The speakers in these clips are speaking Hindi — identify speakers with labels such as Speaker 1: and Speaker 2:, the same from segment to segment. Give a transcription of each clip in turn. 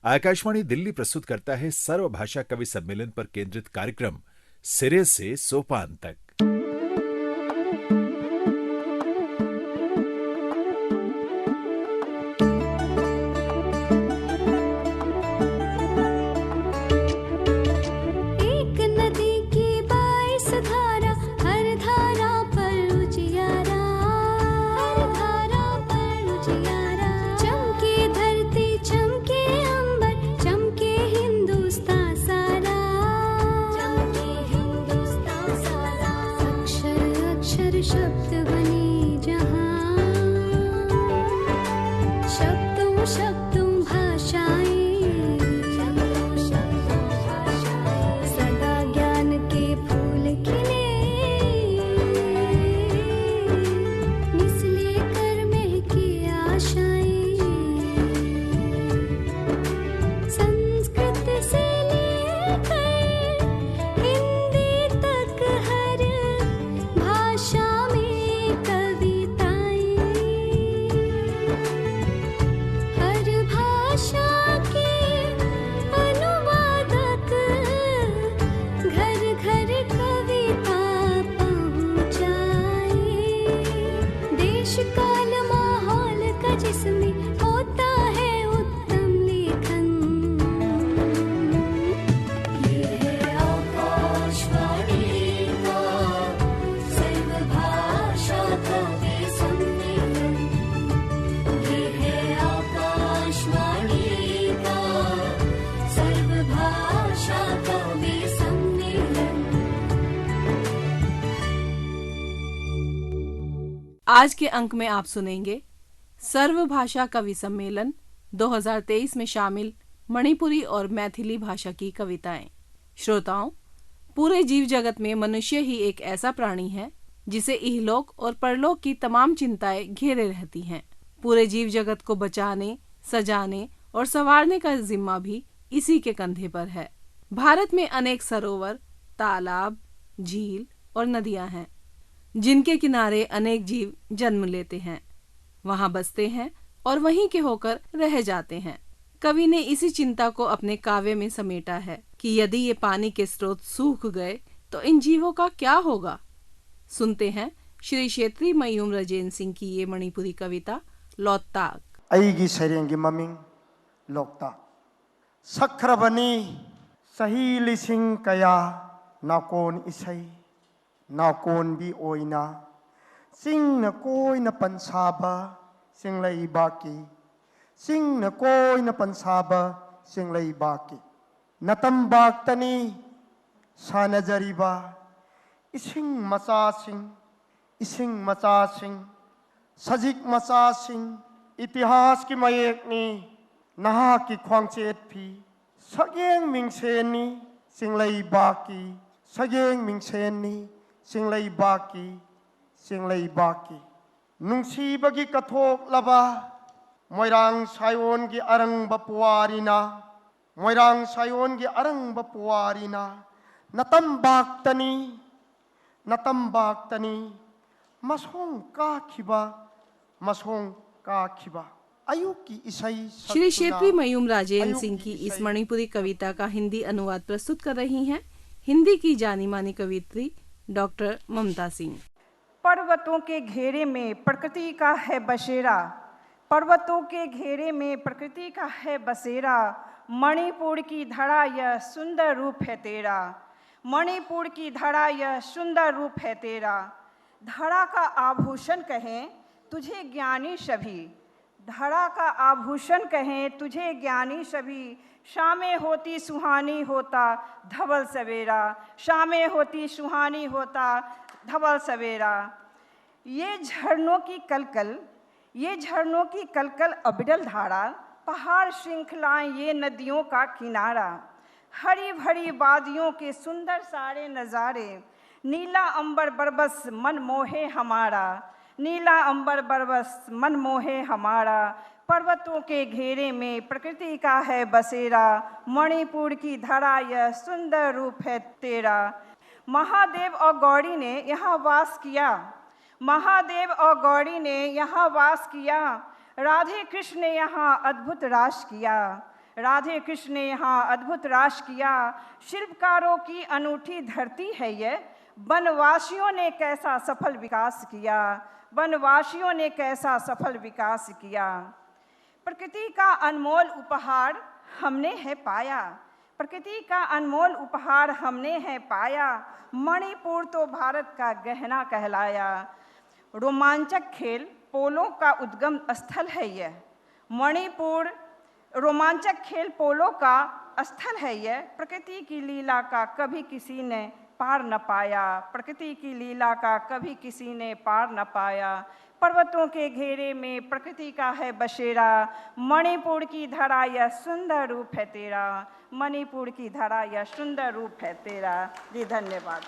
Speaker 1: आकाशवाणी दिल्ली प्रस्तुत करता है सर्वभाषा कवि सम्मेलन पर केंद्रित कार्यक्रम सिरे से सोपान तक।
Speaker 2: आज के अंक में आप सुनेंगे सर्वभाषा कवि सम्मेलन 2023 में शामिल मणिपुरी और मैथिली भाषा की कविताएं। श्रोताओं, पूरे जीव जगत में मनुष्य ही एक ऐसा प्राणी है जिसे इहलोक और परलोक की तमाम चिंताएं घेरे रहती हैं। पूरे जीव जगत को बचाने, सजाने और संवारने का जिम्मा भी इसी के कंधे पर है। भारत में अनेक सरोवर, तालाब, झील और नदियां हैं जिनके किनारे अनेक जीव जन्म लेते हैं, वहां बसते हैं और वहीं के होकर रह जाते हैं। कवि ने इसी चिंता को अपने काव्य में समेटा है कि यदि ये पानी के स्रोत सूख गए तो इन जीवों का क्या होगा। सुनते हैं श्री क्षेत्री मयूम राजेन सिंह की ये मणिपुरी कविता लोकताक।
Speaker 3: अईगी सरेंगी ममिंग लोकताक सख्रबनी सही लिसिंग कया नाकोन इसई नाकोन भी ओइना सिंह न कोई न पंसाबा सिंगलई बाकी सिंह न कोई न पंसाबा सिंगलई बाकी नतम बागतनी सानजरीबा इसिंग मचा सिंह सजिक मचा सिंह इतिहास की मयेकनी नहा की ख्वांगचेत भी सगेंग मिंगसेनी सिंगलई बाकी सगेंग मिंगसेनी सिंगलई बाकी नुंसीबगी कथोक लबा मोइरांग सायोन की अरंग बपुआरिना नतम बागतनी मसोंग काखिबा अयुब की ईसाई।
Speaker 2: श्री क्षेत्री मयूम राजेन सिंह की इस मणिपुरी कविता का हिंदी अनुवाद प्रस्तुत कर रही हैं हिंदी की जानी मानी कवित्री डॉक्टर ममता सिंह।
Speaker 4: पर्वतों के घेरे में प्रकृति का है बसेरा, पर्वतों के घेरे में प्रकृति का है बसेरा। मणिपुर की धरा यह सुंदर रूप है तेरा, मणिपुर की धरा यह सुंदर रूप है तेरा। धरा का आभूषण कहें तुझे ज्ञानी सभी, धरा का आभूषण कहें तुझे ज्ञानी सभी। शामें होती सुहानी होता धवल सवेरा, शामें होती सुहानी होता धवल सवेरा। ये झरनों की कलकल अबिडल धारा, पहाड़ श्रृंखलाएं ये नदियों का किनारा। हरी भरी वादियों के सुंदर सारे नज़ारे, नीला अंबर बरबस मन मोहे हमारा, नीला अंबर बरबस मन मोहे हमारा। पर्वतों के घेरे में प्रकृति का है बसेरा, मणिपुर की धरा यह सुंदर रूप है तेरा। महादेव और गौरी ने यहाँ वास किया, महादेव और गौरी ने यहाँ वास किया। राधे कृष्ण ने यहाँ अद्भुत रास किया, राधे कृष्ण ने यहाँ अद्भुत रास किया। शिल्पकारों की अनूठी धरती है ये, वनवासियों ने कैसा सफल विकास किया, वनवासियों ने कैसा सफल विकास किया। प्रकृति का अनमोल उपहार हमने है पाया, प्रकृति का अनमोल उपहार हमने है पाया। मणिपुर तो भारत का गहना कहलाया। रोमांचक खेल पोलो का उद्गम स्थल है यह, मणिपुर रोमांचक खेल पोलो का स्थल है यह। प्रकृति की लीला का कभी किसी ने पार न पाया, प्रकृति की लीला का कभी किसी ने पार न पाया। पर्वतों के घेरे में प्रकृति का है बसेरा, मणिपुर की धरा यह सुंदर रूप है तेरा, मणिपुर की धरा यह सुंदर रूप है तेरा। जी धन्यवाद।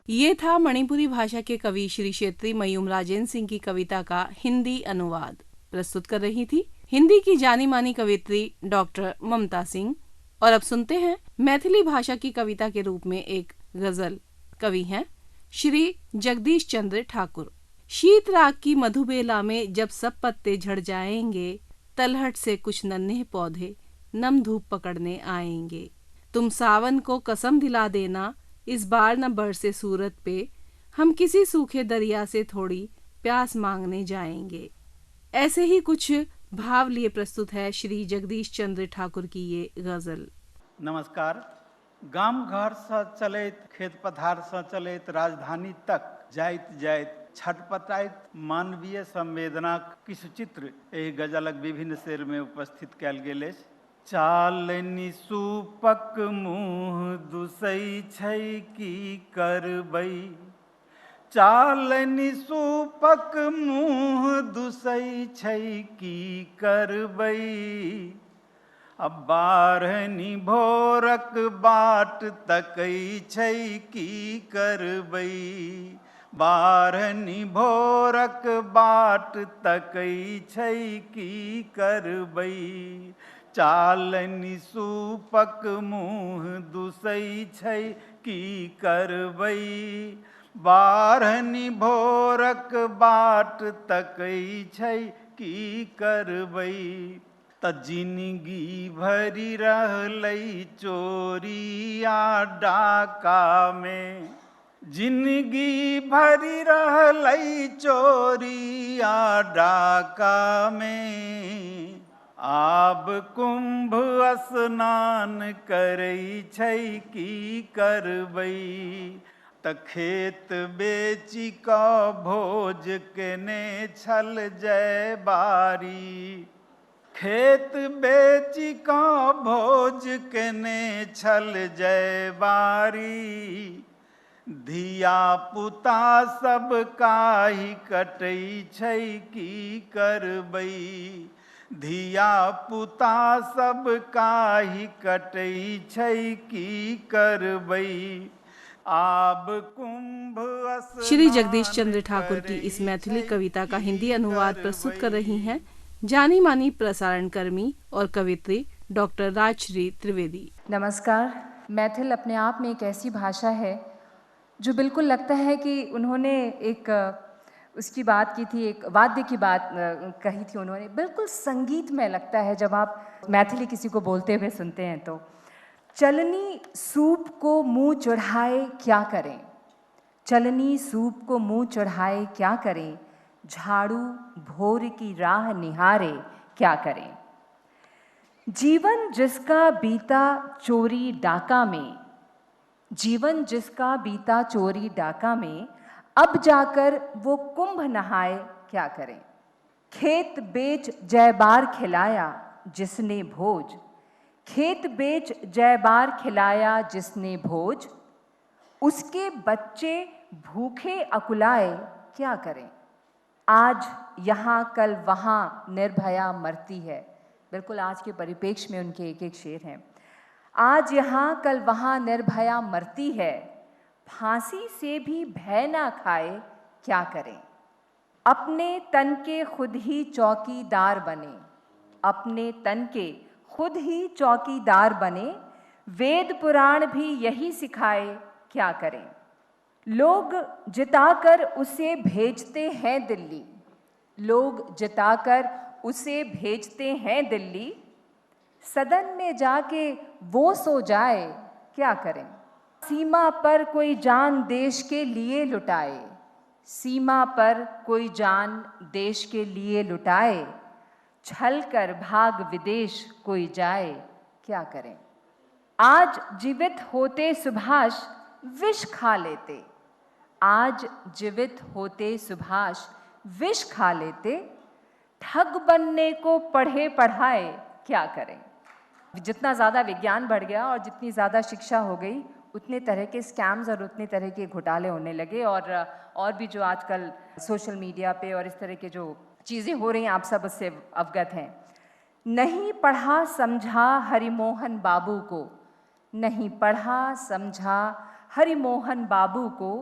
Speaker 2: ये था मणिपुरी भाषा के कवि श्री क्षेत्री मयूम राजेंद्र सिंह की कविता का हिंदी अनुवाद। प्रस्तुत कर रही थी हिंदी की जानी मानी कवित्री डॉक्टर ममता सिंह। और अब सुनते हैं मैथिली भाषा की कविता के रूप में एक गजल। कवि हैं श्री जगदीश चंद्र ठाकुर। शीत राग की मधुबेला में जब सब पत्ते झड़ जाएंगे, तलहट से कुछ नन्हे पौधे नम धूप पकड़ने आएंगे। तुम सावन को कसम दिला देना, इस बार न बरसे सूरत पे, हम किसी सूखे दरिया से थोड़ी प्यास मांगने जाएंगे। ऐसे ही कुछ भाव लिए प्रस्तुत है श्री जगदीश चंद्र ठाकुर की ये गजल।
Speaker 5: नमस्कार। गाम घर से चलैत, खेत पथार से चलैत, राजधानी तक जाइत जाइत छटपटाइत मानवीय संवेदना किछु चित्र एहि गजलक विभिन्न शेर में उपस्थित कयल गेल अछि। चालनि सूपक मुँह दुसै छै की करबै, चालनि सूपक मुँह दुसै छै की करबै, अब बारहनि भोरक बाट तकै छै की करबै, बारहनि भोरक बाट तकै छै की करबै, चालनि सूपक मुँह दुसै छै की करबै, बारहनि भोरक बाट तकै छै की करबै। त जिंदगी भरि रहलै चोरी आ डाका में, जिंदगी भरि रहलै चोरी आ डाका में, आब कुंभ स्नान करै छै की करबै, त खेत बेची कऽ भोज केने छल जय बारी, खेत बेची कऽ भोज केने छल जय बारी, धिया पुता सब काही कटै छै की करबै, धिया पुता सब काही कटै छै की करबै, आब कुंभ
Speaker 2: श्री जगदीश चंद्र ठाकुर की इस मैथिली कविता का हिंदी अनुवाद प्रस्तुत कर रही हैं जानी मानी प्रसारण कर्मी और कवित्री डॉक्टर राजश्री त्रिवेदी।
Speaker 6: नमस्कार। मैथिल अपने आप में एक ऐसी भाषा है जो बिल्कुल लगता है कि उन्होंने एक उसकी बात की थी, एक वाद्य की बात कही थी उन्होंने, बिल्कुल संगीत में लगता है जब आप मैथिली किसी को बोलते हुए सुनते हैं तो। चलनी सूप को मुंह चढ़ाए क्या करें, चलनी सूप को मुंह चढ़ाए क्या करें, झाड़ू भोर की राह निहारे क्या करें। जीवन जिसका बीता चोरी डाका में, जीवन जिसका बीता चोरी डाका में, अब जाकर वो कुंभ नहाए क्या करें। खेत बेच जयबार खिलाया जिसने भोज, खेत बेच जयबार खिलाया जिसने भोज, उसके बच्चे भूखे अकुलाए क्या करें। आज यहाँ कल वहाँ निर्भया मरती है, बिल्कुल आज के परिप्रेक्ष्य में उनके एक एक शेर हैं। आज यहाँ कल वहाँ निर्भया मरती है, फांसी से भी भय ना खाए क्या करें। अपने तन के खुद ही चौकीदार बने, अपने तन के खुद ही चौकीदार बने, वेद पुराण भी यही सिखाए क्या करें। लोग जिताकर उसे भेजते हैं दिल्ली, लोग जिताकर उसे भेजते हैं दिल्ली, सदन में जाके वो सो जाए, क्या करें? सीमा पर कोई जान देश के लिए लुटाए, सीमा पर कोई जान देश के लिए लुटाए, छल कर भाग विदेश कोई जाए, क्या करें? आज जीवित होते सुभाष विष खा लेते, आज जीवित होते सुभाष विष खा लेते, ठग बनने को पढ़े पढ़ाए, क्या करें? जितना ज़्यादा विज्ञान बढ़ गया और जितनी ज़्यादा शिक्षा हो गई, उतने तरह के स्कैम्स और उतने तरह के घोटाले होने लगे। और भी जो आजकल सोशल मीडिया पे और इस तरह के जो चीज़ें हो रही हैं, आप सब उससे अवगत हैं। नहीं पढ़ा समझा हरिमोहन बाबू को, नहीं पढ़ा समझा हरिमोहन बाबू को,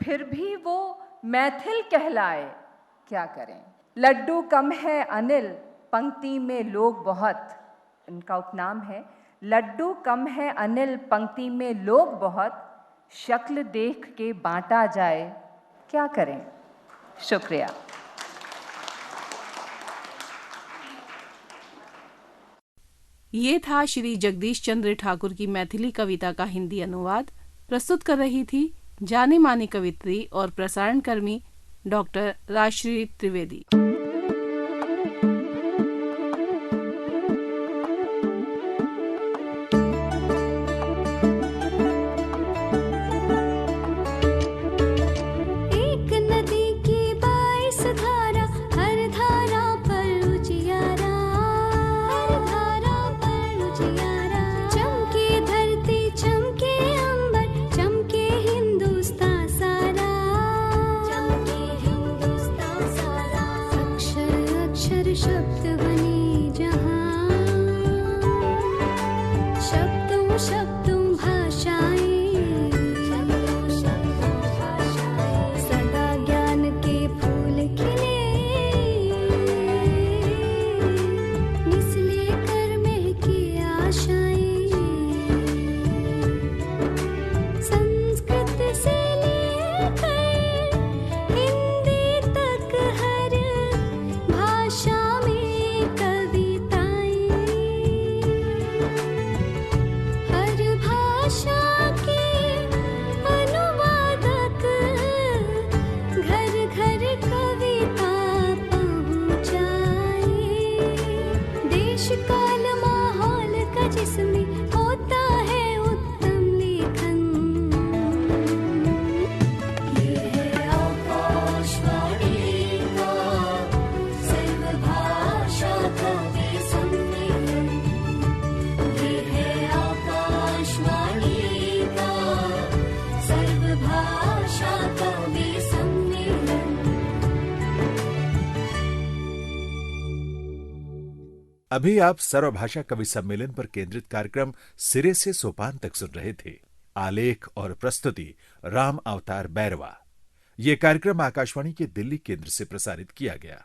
Speaker 6: फिर भी वो मैथिल कहलाए, क्या करें? लड्डू कम है अनिल, पंक्ति में लोग बहुत, इनका उपनाम है। लड्डू कम है अनिल, पंक्ति में लोग बहुत, शक्ल देख के बांटा जाए, क्या करें? शुक्रिया।
Speaker 2: ये था श्री जगदीश चंद्र ठाकुर की मैथिली कविता का हिंदी अनुवाद। प्रस्तुत कर रही थी जानी मानी कवित्री और प्रसारण कर्मी डॉक्टर राजश्री त्रिवेदी।
Speaker 7: शब्द बने जहां, शब्दों शब्दों भाषाएं, सदा ज्ञान के फूल खिले, निसले कर महके आशाएं, संस्कृत से लेकर हिंदी तक हर भाषा काल माहौल का जिसमें होता है उत्तम लेखन। ये है आकाशवाणी का सर्वभाषा कवि सम्मेलन, ये है आकाशवाणी का सर्वभाषा कवि सम्मेलन।
Speaker 1: अभी आप सर्वभाषा कवि सम्मेलन पर केंद्रित कार्यक्रम सिरे से सोपान तक सुन रहे थे। आलेख और प्रस्तुति राम अवतार बैरवा। यह कार्यक्रम आकाशवाणी के दिल्ली केंद्र से प्रसारित किया गया।